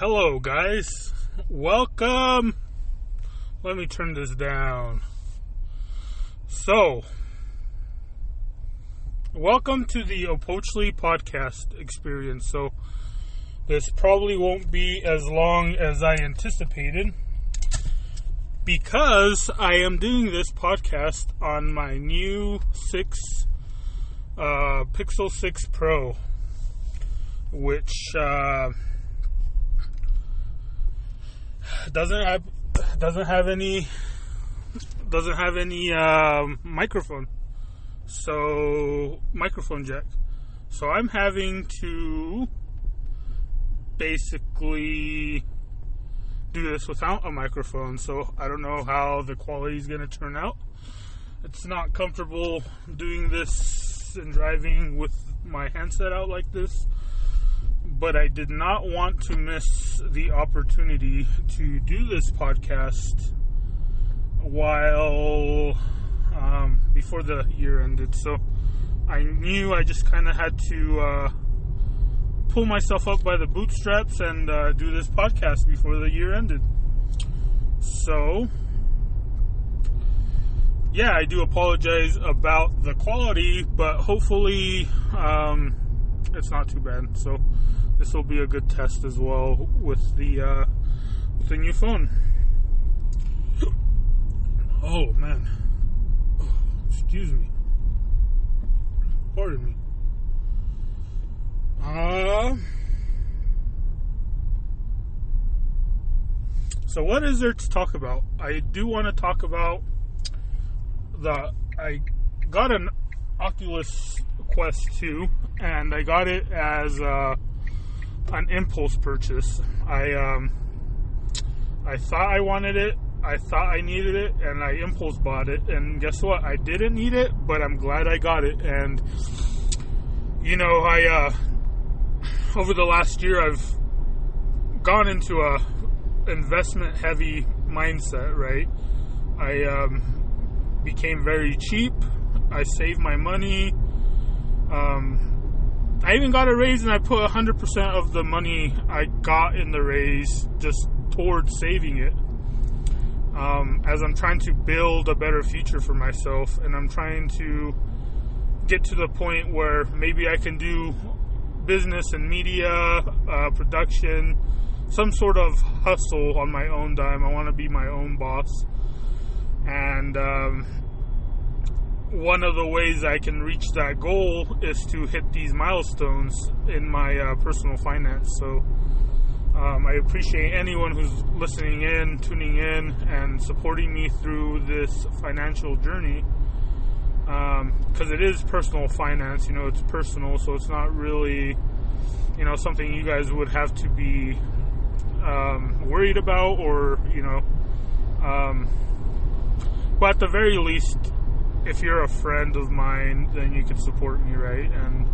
Hello guys, welcome. Let me turn this down. So, welcome to the Opochtli podcast experience. So, this probably won't be as long as I anticipated because I am doing this podcast on my new Pixel 6 Pro, which doesn't have any microphone jack. So I'm having to basically do this without a microphone. So I don't know how the quality is going to turn out. It's not comfortable doing this and driving with my handset out like this. But I did not want to miss the opportunity to do this podcast while before the year ended. So I knew I just kind of had to pull myself up by the bootstraps and do this podcast before the year ended. So yeah, I do apologize about the quality, but hopefully it's not too bad. So this will be a good test as well with the new phone. Oh man, excuse me, pardon me. So what is there to talk about? I do want to talk about I got an Oculus Quest 2, and I got it as an impulse purchase. I thought I wanted it, I thought I needed it, and I impulse bought it. And guess what? I didn't need it, but I'm glad I got it. And you know, I over the last year I've gone into a investment heavy mindset, right? I became very cheap. I saved my money. I even got a raise, and I put 100% of the money I got in the raise just towards saving it. As I'm trying to build a better future for myself, and I'm trying to get to the point where maybe I can do business and media, production, some sort of hustle on my own dime. I want to be my own boss. And one of the ways I can reach that goal is to hit these milestones in my personal finance. So I appreciate anyone who's listening in, tuning in, and supporting me through this financial journey. Because it is personal finance, you know, it's personal, so it's not really, you know, something you guys would have to be worried about, or, you know, but at the very least, if you're a friend of mine, then you can support me, right? And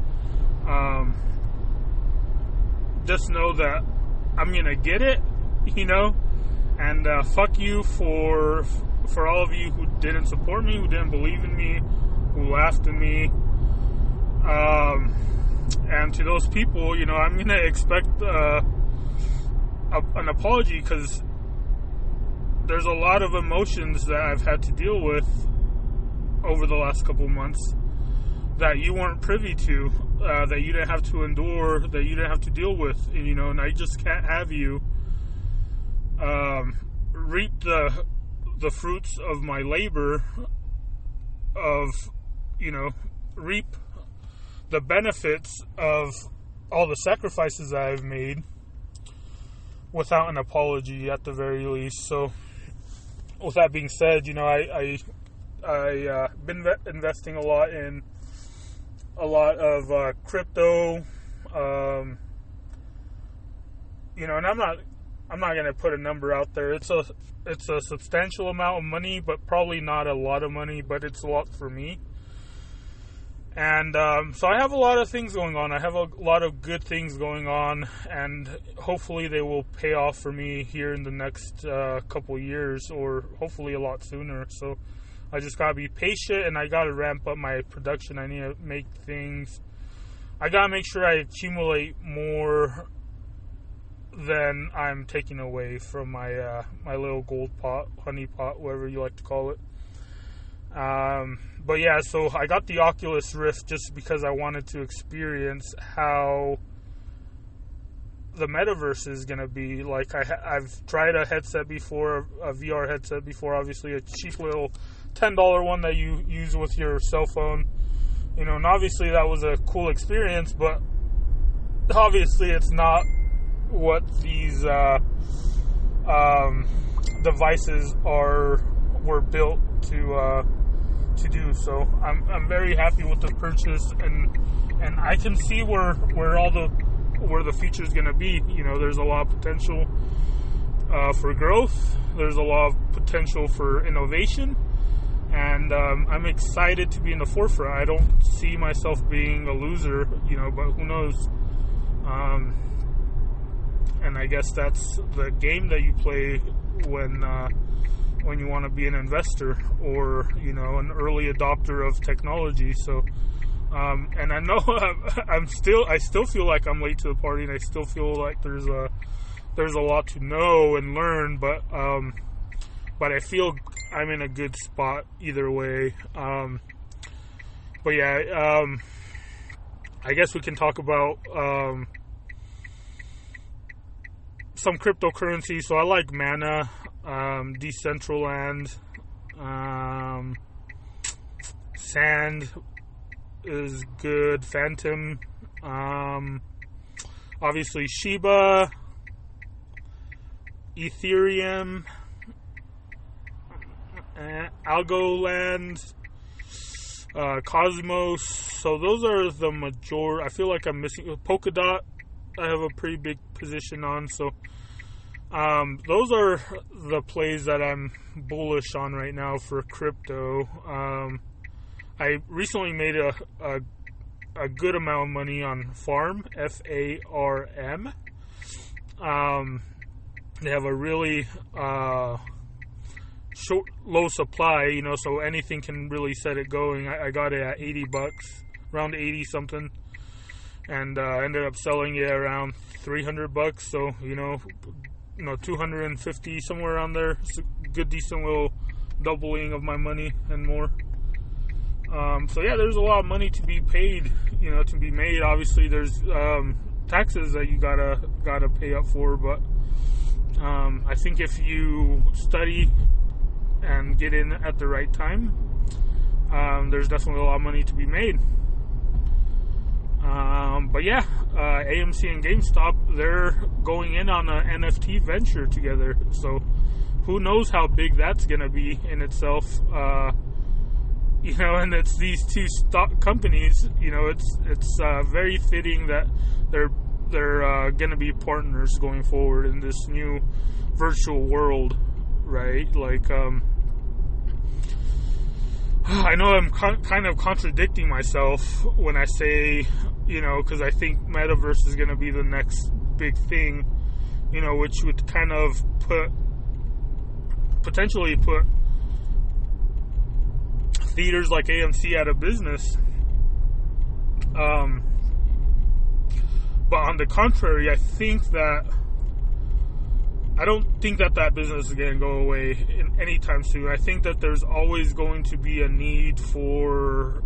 just know that I'm gonna get it, you know. And fuck you for all of you who didn't support me, who didn't believe in me, who laughed at me. And to those people, you know, I'm gonna expect an apology, because there's a lot of emotions that I've had to deal with over the last couple of months that you weren't privy to, that you didn't have to endure, that you didn't have to deal with, and, you know, and I just can't have you reap the fruits of my labor, of, you know, reap the benefits of all the sacrifices that I've made without an apology at the very least. So with that being said, you know, I been investing a lot in a lot of crypto, you know, and I'm not going to put a number out there. It's a substantial amount of money, but probably not a lot of money, but it's a lot for me. And so I have a lot of things going on. I have a lot of good things going on, and hopefully they will pay off for me here in the next couple years, or hopefully a lot sooner. So I just got to be patient, and I got to ramp up my production. I need to make things. I got to make sure I accumulate more then I'm taking away from my my little gold pot, honey pot, whatever you like to call it. But yeah, so I got the Oculus Rift just because I wanted to experience how the metaverse is going to be. Like, I've tried a headset before, a VR headset before, obviously a cheap little $10 one that you use with your cell phone, you know, and obviously that was a cool experience, but obviously it's not what these devices were built to do. So I'm very happy with the purchase, and I can see where the future is going to be. You know, there's a lot of potential for growth. There's a lot of potential for innovation, and I'm excited to be in the forefront. I don't see myself being a loser, you know, but who knows? And I guess that's the game that you play when you want to be an investor or, you know, an early adopter of technology. So, and I know I still feel like I'm late to the party, and I still feel like there's a lot to know and learn, but I feel I'm in a good spot either way. But yeah, I guess we can talk about some cryptocurrency. So I like Mana, Decentraland, Sand is good, Phantom, obviously Shiba, Ethereum, Algoland, Cosmos. So those are the major. I feel like I'm missing Polkadot. I have a pretty big position on. So those are the plays that I'm bullish on right now for crypto. I recently made a good amount of money on Farm, FARM. They have a really low supply, you know, so anything can really set it going. I got it at $80, around 80 something, and ended up selling it around $300. So, you know, 250 somewhere around there. It's a good, decent little doubling of my money and more. So yeah, there's a lot of money to be paid, you know, to be made. Obviously, there's taxes that you gotta pay up for, but I think if you study and get in at the right time, there's definitely a lot of money to be made. But yeah, AMC and GameStop, they're going in on an NFT venture together. So who knows how big that's going to be in itself. You know, and it's these two stock companies, you know, it's very fitting that they're going to be partners going forward in this new virtual world, right? Like, I know I'm kind of contradicting myself when I say, you know, because I think metaverse is going to be the next big thing, you know, which would kind of potentially put theaters like AMC out of business. But on the contrary, I don't think that business is going to go away anytime soon. I think that there's always going to be a need for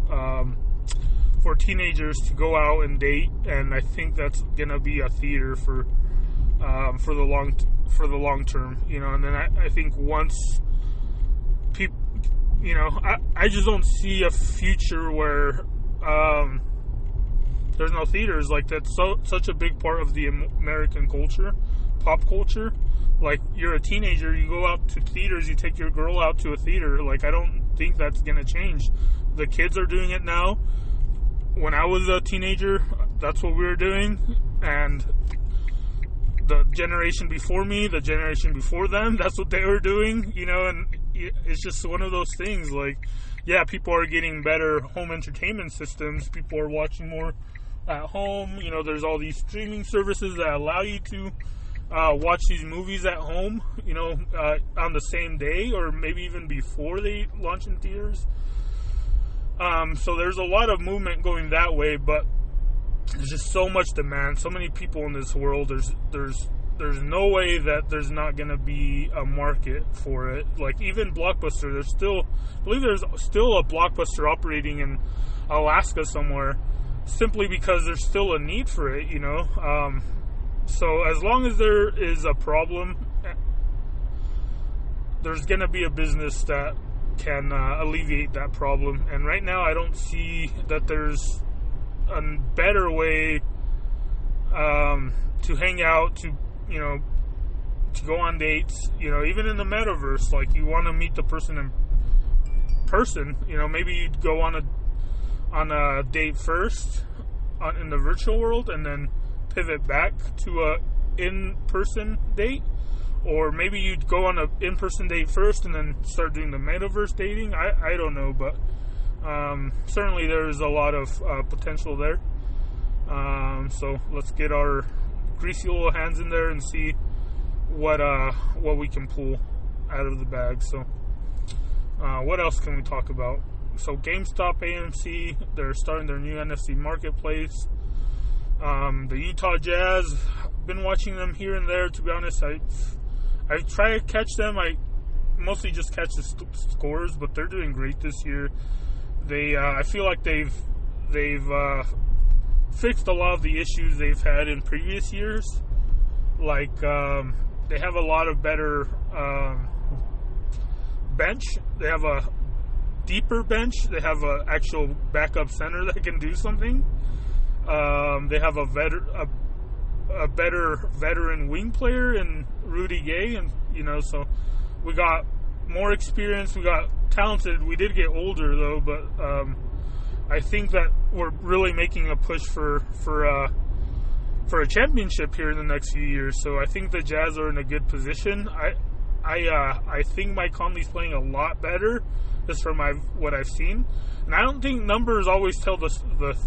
teenagers to go out and date, and I think that's going to be a theater for the long term, you know. And then I think once people, you know, I just don't see a future where there's no theaters. Like, that's such a big part of the American culture, pop culture. Like, you're a teenager, you go out to theaters, you take your girl out to a theater. Like, I don't think that's going to change. The kids are doing it now. When I was a teenager, that's what we were doing. And the generation before me, the generation before them, that's what they were doing, you know. And it's just one of those things. Like, yeah, people are getting better home entertainment systems. People are watching more at home. You know, there's all these streaming services that allow you to watch these movies at home, you know, on the same day or maybe even before they launch in theaters. So there's a lot of movement going that way, but there's just so much demand, so many people in this world. There's there's no way that there's not going to be a market for it. Like, even Blockbuster, I believe there's still a Blockbuster operating in Alaska somewhere, simply because there's still a need for it, so as long as there is a problem, there's going to be a business that can alleviate that problem. And right now I don't see that there's a better way to hang out, to go on dates, even in the metaverse. Like, you want to meet the person in person, maybe you'd go on a date first in the virtual world and then pivot back to a in-person date. Or maybe you'd go on an in-person date first and then start doing the metaverse dating. I don't know, but certainly there's a lot of potential there. So let's get our greasy little hands in there and see what we can pull out of the bag. So what else can we talk about? So GameStop, AMC, they're starting their new NFC marketplace. The Utah Jazz, been watching them here and there. To be honest, I try to catch them. I mostly just catch the scores, but they're doing great this year. I feel like they've fixed a lot of the issues they've had in previous years. Like, they have a lot of better bench. They have a deeper bench. They have an actual backup center that can do something. They have a better veteran wing player in Rudy Gay, and so we got more experience. We got talented. We did get older though, but I think that we're really making a push for a championship here in the next few years. So I think the Jazz are in a good position. I think Mike Conley's playing a lot better, just from what I've seen, and I don't think numbers always tell the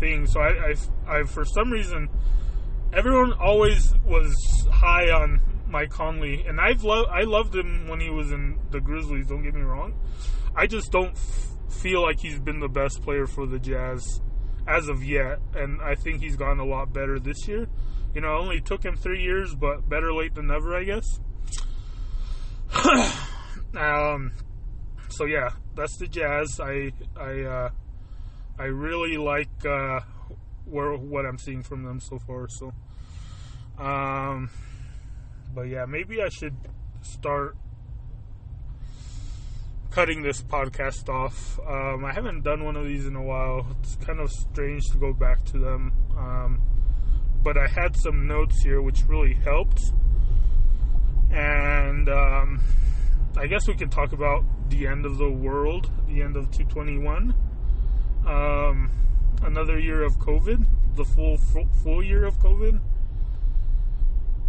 thing. So I for some reason, everyone always was high on Mike Conley, and I loved him when he was in the Grizzlies. Don't get me wrong. I just don't feel like he's been the best player for the Jazz as of yet, and I think he's gotten a lot better this year. It only took him 3 years, but better late than never, I guess. So yeah, that's the Jazz. I really like what I'm seeing from them so far. So, but yeah, maybe I should start cutting this podcast off. I haven't done one of these in a while. It's kind of strange to go back to them. But I had some notes here which really helped. And I guess we can talk about the end of the world, the end of 2021. Another year of COVID, the full year of COVID.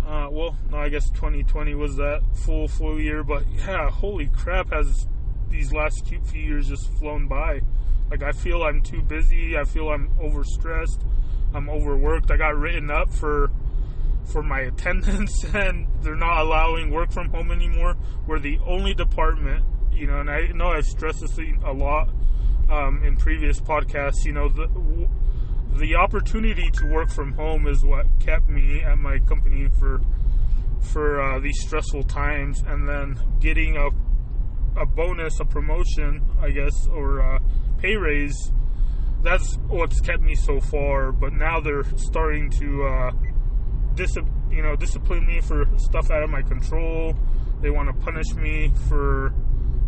Well, no, I guess 2020 was that full year, but yeah, holy crap, has these last few years just flown by. Like, I feel I'm too busy, I feel I'm overstressed, I'm overworked. I got written up for my attendance, and they're not allowing work from home anymore. We're the only department, and I know I've stressed this a lot in previous podcasts. The opportunity to work from home is what kept me at my company for these stressful times, and then getting a bonus, a promotion, I guess, or a pay raise. That's what's kept me so far. But now they're starting to discipline me for stuff out of my control. They want to punish me for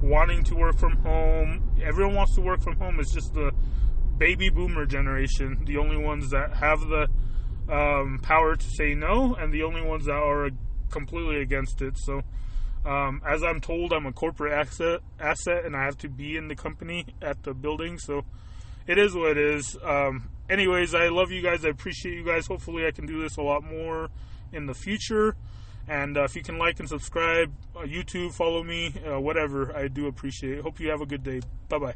wanting to work from home. Everyone wants to work from home. It's just the baby boomer generation, the only ones that have the power to say no, and the only ones that are completely against it. So as I'm told, I'm a corporate asset, and I have to be in the company at the building. So it is what it is. Anyways, I love you guys. I appreciate you guys. Hopefully I can do this a lot more in the future. And if you can like and subscribe, YouTube, follow me, whatever, I do appreciate it. Hope you have a good day. Bye-bye.